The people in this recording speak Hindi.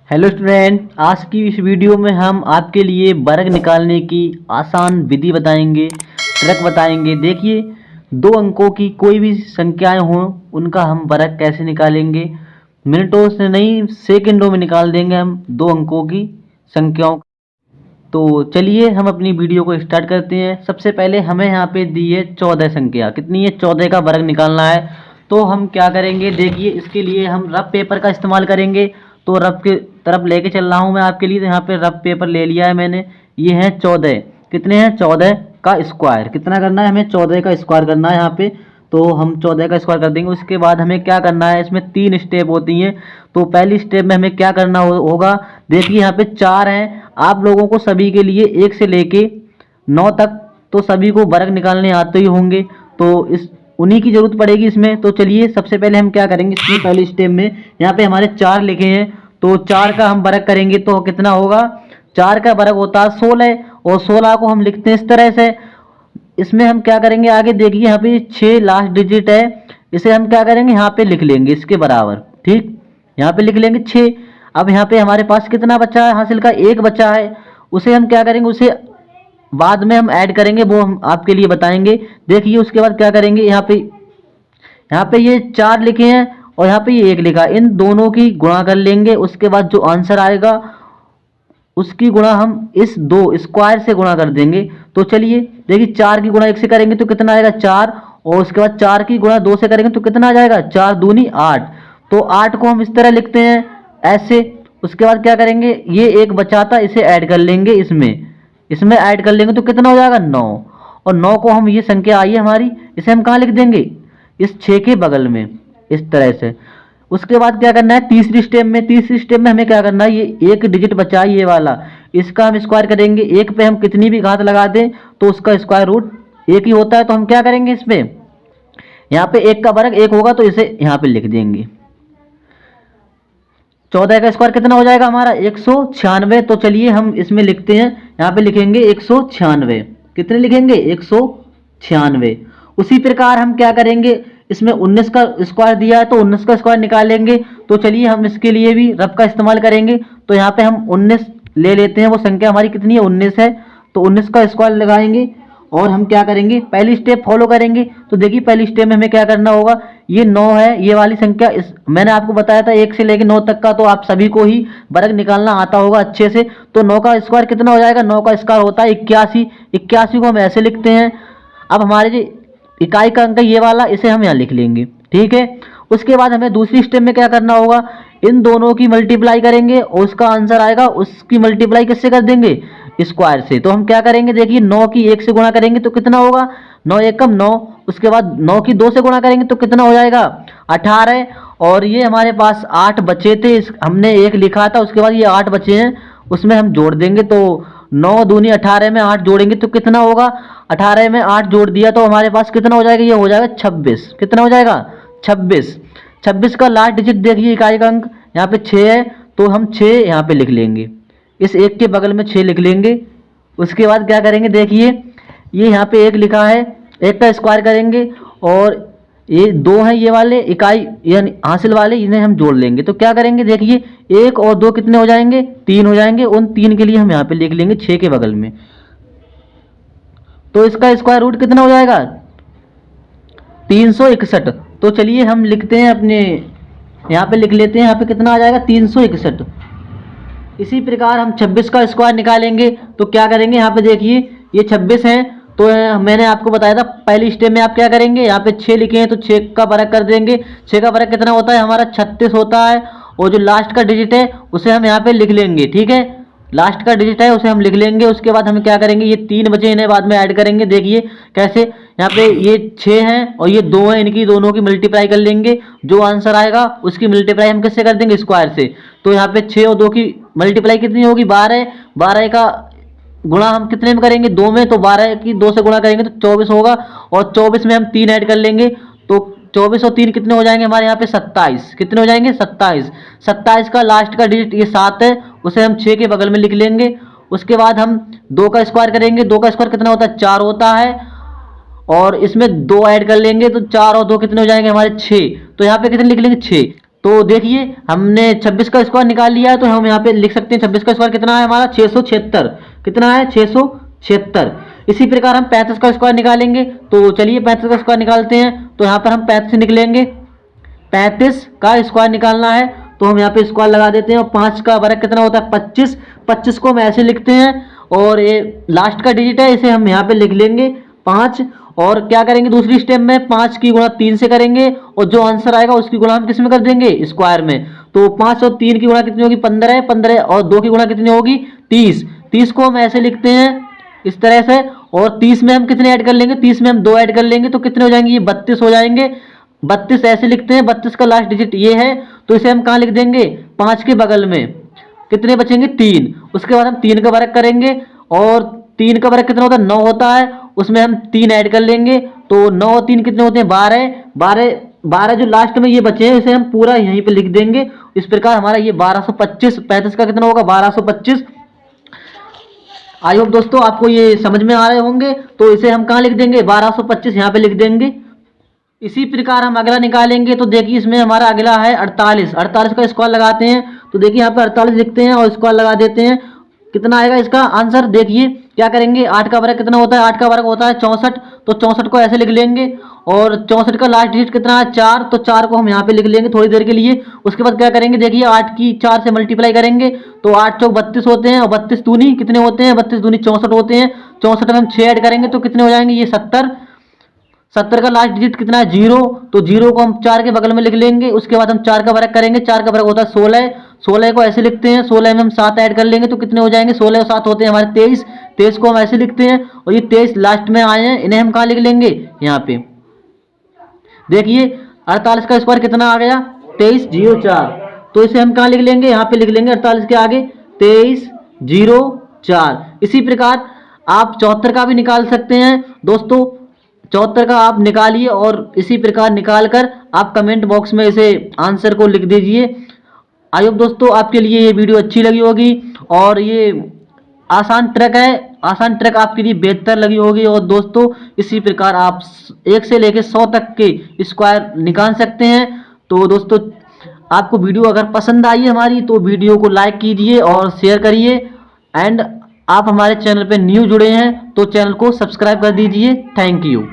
हेलो स्टूडेंट, आज की इस वीडियो में हम आपके लिए वर्ग निकालने की आसान विधि बताएंगे, ट्रिक बताएंगे। देखिए, दो अंकों की कोई भी संख्याएं हों, उनका हम वर्ग कैसे निकालेंगे। मिनटों से नहीं, सेकंडों में निकाल देंगे हम दो अंकों की संख्याओं। तो चलिए हम अपनी वीडियो को स्टार्ट करते हैं। सबसे पहले हमें यहाँ पे दी है 14 संख्या। कितनी है? 14 का वर्ग निकालना है। तो हम क्या करेंगे, देखिए इसके लिए हम रफ पेपर का इस्तेमाल करेंगे। तो रफ की तरफ लेके चल रहा हूँ मैं आपके लिए। तो यहाँ पे रफ पेपर ले लिया है मैंने। ये है 14। कितने हैं? 14 का स्क्वायर। कितना करना है हमें? 14 का स्क्वायर करना है यहाँ पे। तो हम 14 का स्क्वायर कर देंगे। उसके बाद हमें क्या करना है, इसमें 3 स्टेप होती हैं। तो पहली स्टेप में हमें क्या करना होगा, देखिए यहाँ पे 4 हैं। आप लोगों को सभी के लिए 1 से लेके 9 तक तो सभी को वर्ग निकालने आते ही होंगे। तो इस उन्हीं की जरूरत पड़ेगी इसमें। तो चलिए सबसे पहले हम क्या करेंगे, इसमें पहली स्टेप में यहाँ पे हमारे 4 लिखे हैं। तो 4 का हम वर्ग करेंगे तो कितना होगा? 4 का वर्ग होता है 16। और 16 को हम लिखते हैं इस तरह से। इसमें हम क्या करेंगे आगे, देखिए यहाँ पे 6 लास्ट डिजिट है। इसे हम क्या करेंगे, यहाँ पे लिख लेंगे इसके बराबर। ठीक, यहाँ पे लिख लेंगे 6। अब यहाँ पे हमारे पास कितना बचा है हासिल का? 1 बचा है। उसे हम क्या करेंगे, उसे बाद में हम ऐड करेंगे, वो हम आपके लिए बताएंगे। देखिए उसके बाद क्या करेंगे, यहाँ पे ये 4 लिखे हैं और यहाँ पे ये 1 लिखा। इन दोनों की गुणा कर लेंगे। उसके बाद जो आंसर आएगा उसकी गुणा हम इस 2 स्क्वायर से गुणा कर देंगे। तो चलिए देखिए, 4 की गुणा 1 से करेंगे तो कितना आएगा? 4। और उसके बाद 4 की गुणा 2 से करेंगे तो कितना आ जाएगा? 4 दूनी 8। तो 8 को हम इस तरह लिखते हैं ऐसे। उसके बाद क्या करेंगे, ये 1 बचा था, इसे ऐड कर लेंगे इसमें ऐड कर लेंगे तो कितना हो जाएगा? 9। और 9 को हम, ये संख्या आई है हमारी, इसे हम कहाँ लिख देंगे? इस 6 के बगल में, इस तरह से। उसके बाद क्या करना है, तीसरी स्टेप में हमें क्या करना है, ये 1 डिजिट बचा है ये वाला, इसका हम स्क्वायर करेंगे। 1 पे हम कितनी भी घात लगा दें तो उसका स्क्वायर रूट 1 ही होता है। तो हम क्या करेंगे, इसमें यहाँ पे 1 का वर्ग 1 होगा तो इसे यहाँ पे लिख देंगे। 14 का स्क्वायर कितना हो जाएगा हमारा? 196। तो चलिए हम इसमें लिखते हैं, यहाँ पे लिखेंगे 196। कितने लिखेंगे? 196। उसी प्रकार हम क्या करेंगे, इसमें 19 का स्क्वायर दिया है तो 19 का स्क्वायर निकालेंगे। तो चलिए हम इसके लिए भी रफ का इस्तेमाल करेंगे। तो यहाँ पे हम 19 ले लेते हैं। वो संख्या हमारी कितनी है? 19 है। तो 19 का स्क्वायर लगाएंगे और हम क्या करेंगे, पहली स्टेप फॉलो करेंगे। तो देखिए पहली स्टेप में हमें क्या करना होगा, ये 9 है, ये वाली संख्या, इस मैंने आपको बताया था 1 से लेकर 9 तक का, तो आप सभी को ही वर्ग निकालना आता होगा अच्छे से। तो 9 का स्क्वायर कितना हो जाएगा? 9 का स्क्वायर होता है 81। 81 को हम ऐसे लिखते हैं। अब हमारे जो इकाई का अंक ये वाला, इसे हम यहाँ लिख लेंगे। ठीक है। उसके बाद हमें दूसरी स्टेप में क्या करना होगा, इन दोनों की मल्टीप्लाई करेंगे और उसका आंसर आएगा, उसकी मल्टीप्लाई किससे कर देंगे? स्क्वायर से। तो हम क्या करेंगे, देखिए 9 की 1 से गुणा करेंगे तो कितना होगा? 9 एकम 9। उसके बाद 9 की 2 से गुणा करेंगे तो कितना हो जाएगा? 18। और ये हमारे पास 8 बचे थे, हमने 1 लिखा था, उसके बाद ये 8 बचे हैं, उसमें हम जोड़ देंगे। तो 9 दूनी 18 में 8 जोड़ेंगे तो कितना होगा? 18 में 8 जोड़ दिया तो हमारे पास कितना हो जाएगा? ये हो जाएगा 26। कितना हो जाएगा? 26। 26 का लास्ट डिजिट देखिए, इकाई का अंक यहाँ पे 6 है, तो हम 6 यहाँ पे लिख लेंगे, इस 1 के बगल में 6 लिख लेंगे। उसके बाद क्या करेंगे, देखिए ये यहाँ पे 1 लिखा है, 1 का स्क्वायर करेंगे और ये 2 हैं ये वाले इकाई यानी हासिल वाले, इन्हें हम जोड़ लेंगे। तो क्या करेंगे, देखिए 1 और 2 कितने हो जाएंगे? 3 हो जाएंगे। उन 3 के लिए हम यहाँ पे लिख लेंगे 6 के बगल में। तो इसका स्क्वायर रूट कितना हो जाएगा? 361। तो चलिए हम लिखते हैं अपने, यहाँ पे लिख लेते हैं, यहाँ पे कितना आ जाएगा? 361। इसी प्रकार हम 26 का स्क्वायर निकालेंगे। तो क्या करेंगे, यहाँ पे देखिए ये 26 है। तो मैंने आपको बताया था पहली स्टेप में आप क्या करेंगे, यहाँ पे 6 लिखे हैं तो 6 का वर्ग कर देंगे। 6 का वर्ग कितना होता है हमारा? 36 होता है। और जो लास्ट का डिजिट है उसे हम यहाँ पे लिख लेंगे। ठीक है, लास्ट का डिजिट है उसे हम लिख लेंगे। उसके बाद हम क्या करेंगे, ये 3 बचे, इन्हें बाद में ऐड करेंगे। देखिए कैसे, यहाँ पे ये 6 हैं और ये 2 हैं, इनकी दोनों की मल्टीप्लाई कर लेंगे। जो आंसर आएगा उसकी मल्टीप्लाई हम किससे कर देंगे? स्क्वायर से। तो यहाँ पे 6 और 2 की मल्टीप्लाई कितनी होगी? 12। 12 का गुणा हम कितने में करेंगे? 2 में। तो 12 की 2 से गुणा करेंगे तो 24 होगा। और 24 में हम 3 ऐड कर लेंगे तो 24 और 3 कितने हो जाएंगे हमारे यहाँ पे? 27। कितने हो जाएंगे? 27। 27 का लास्ट का डिजिट ये 7 है, उसे हम 6 के बगल में लिख लेंगे। उसके बाद हम 2 का स्क्वायर करेंगे। 2 का स्क्वायर कितना होता है? 4 होता है। और इसमें 2 ऐड कर लेंगे तो 4 और 2 कितने हो जाएंगे हमारे? 6। तो यहाँ पे कितने लिख लेंगे? 6। तो देखिए हमने 26 का स्क्वायर निकाल लिया है, तो हम यहाँ पे लिख सकते हैं 26 का स्क्वायर कितना है हमारा 676। कितना है 676। इसी प्रकार हम 35 का स्क्वायर निकालेंगे, तो चलिए 35 का स्क्वायर निकालते हैं। तो यहाँ पर हम 35 निकलेंगे, 35 का स्क्वायर निकालना है तो हम यहाँ पे स्क्वायर लगा देते हैं। और 5 का वर्ग कितना होता है 25। 25 को हम ऐसे लिखते हैं और ये लास्ट का डिजिट है, इसे हम यहाँ पे लिख लेंगे 5। और क्या करेंगे दूसरी स्टेप में 5 की गुणा 3 से करेंगे और जो आंसर आएगा उसकी गुणा हम किस में कर देंगे स्क्वायर में। तो 5 और 3 की गुणा कितनी होगी 15 है, 15 और 2 की गुणा कितनी होगी 30। 30 को हम ऐसे लिखते हैं इस तरह से। और 30 में हम कितने ऐड कर लेंगे 30 में हम 2 ऐड कर लेंगे तो कितने हो जाएंगे ये 32 हो जाएंगे। 32 ऐसे लिखते हैं, 32 का लास्ट डिजिट ये है तो इसे हम कहाँ लिख देंगे 5 के बगल में। कितने बचेंगे 3। उसके बाद हम 3 का वर्ग करेंगे और 3 का वर्ग कितना होता है 9 होता है, उसमें हम 3 ऐड कर लेंगे तो 9 और 3 कितने होते हैं 12। 12 जो लास्ट में ये बचे हैं इसे हम पूरा यहीं पे लिख देंगे। इस प्रकार हमारा ये 1225। 35 का कितना होगा 1225। आई होप दोस्तों आपको ये समझ में आ रहे होंगे। तो इसे हम कहाँ लिख देंगे 1225 यहाँ पे लिख देंगे। इसी प्रकार हम अगला निकालेंगे, तो देखिए इसमें हमारा अगला है 48। 48 का स्क्वायर लगाते हैं, तो देखिए यहाँ पे 48 लिखते हैं और स्क्वायर लगा देते हैं। कितना आएगा इसका आंसर देखिए क्या करेंगे 8 का वर्ग कितना होता है 8 का वर्ग होता है 64। तो 64 को ऐसे लिख लेंगे और 64 का लास्ट डिजिट कितना है 4। तो 4 को हम यहाँ पे लिख लेंगे थोड़ी देर के लिए। उसके बाद क्या करेंगे देखिए 8 की 4 से मल्टीप्लाई करेंगे तो 8 चौक 32 होते हैं और 32 दूनी कितने होते हैं 32 दूनी 64 होते हैं। 64 में हम 6 ऐड करेंगे तो कितने हो जाएंगे ये 70। 70 का लास्ट डिजिट कितना है 0। तो 0 को हम 4 के बगल में लिख लेंगे। उसके बाद हम 4 का वर्ग करेंगे, 4 का वर्ग होता है 16। 16 को ऐसे लिखते हैं, 16 में हम 7 ऐड कर लेंगे तो कितने हो जाएंगे 16 और 7 होते हैं हमारे 23। 23 को हम ऐसे लिखते हैं और ये 23 लास्ट में आए हैं, इन्हें हम कहाँ लिख लेंगे यहाँ पे। देखिए 48 का स्क्वायर कितना आ गया 2304। तो इसे हम कहाँ लिख लेंगे यहाँ पे लिख लेंगे 48 के आगे 2304। इसी प्रकार आप 74 का भी निकाल सकते हैं दोस्तों। 74 का आप निकालिए और इसी प्रकार निकाल कर आप कमेंट बॉक्स में इसे आंसर को लिख दीजिए। आई होप दोस्तों आपके लिए ये वीडियो अच्छी लगी होगी और ये आसान ट्रिक है, आसान ट्रिक आपके लिए बेहतर लगी होगी। और दोस्तों इसी प्रकार आप 1 से लेकर 100 तक के स्क्वायर निकाल सकते हैं। तो दोस्तों आपको वीडियो अगर पसंद आई हमारी तो वीडियो को लाइक कीजिए और शेयर करिए। एंड आप हमारे चैनल पे न्यू जुड़े हैं तो चैनल को सब्सक्राइब कर दीजिए। Thank you.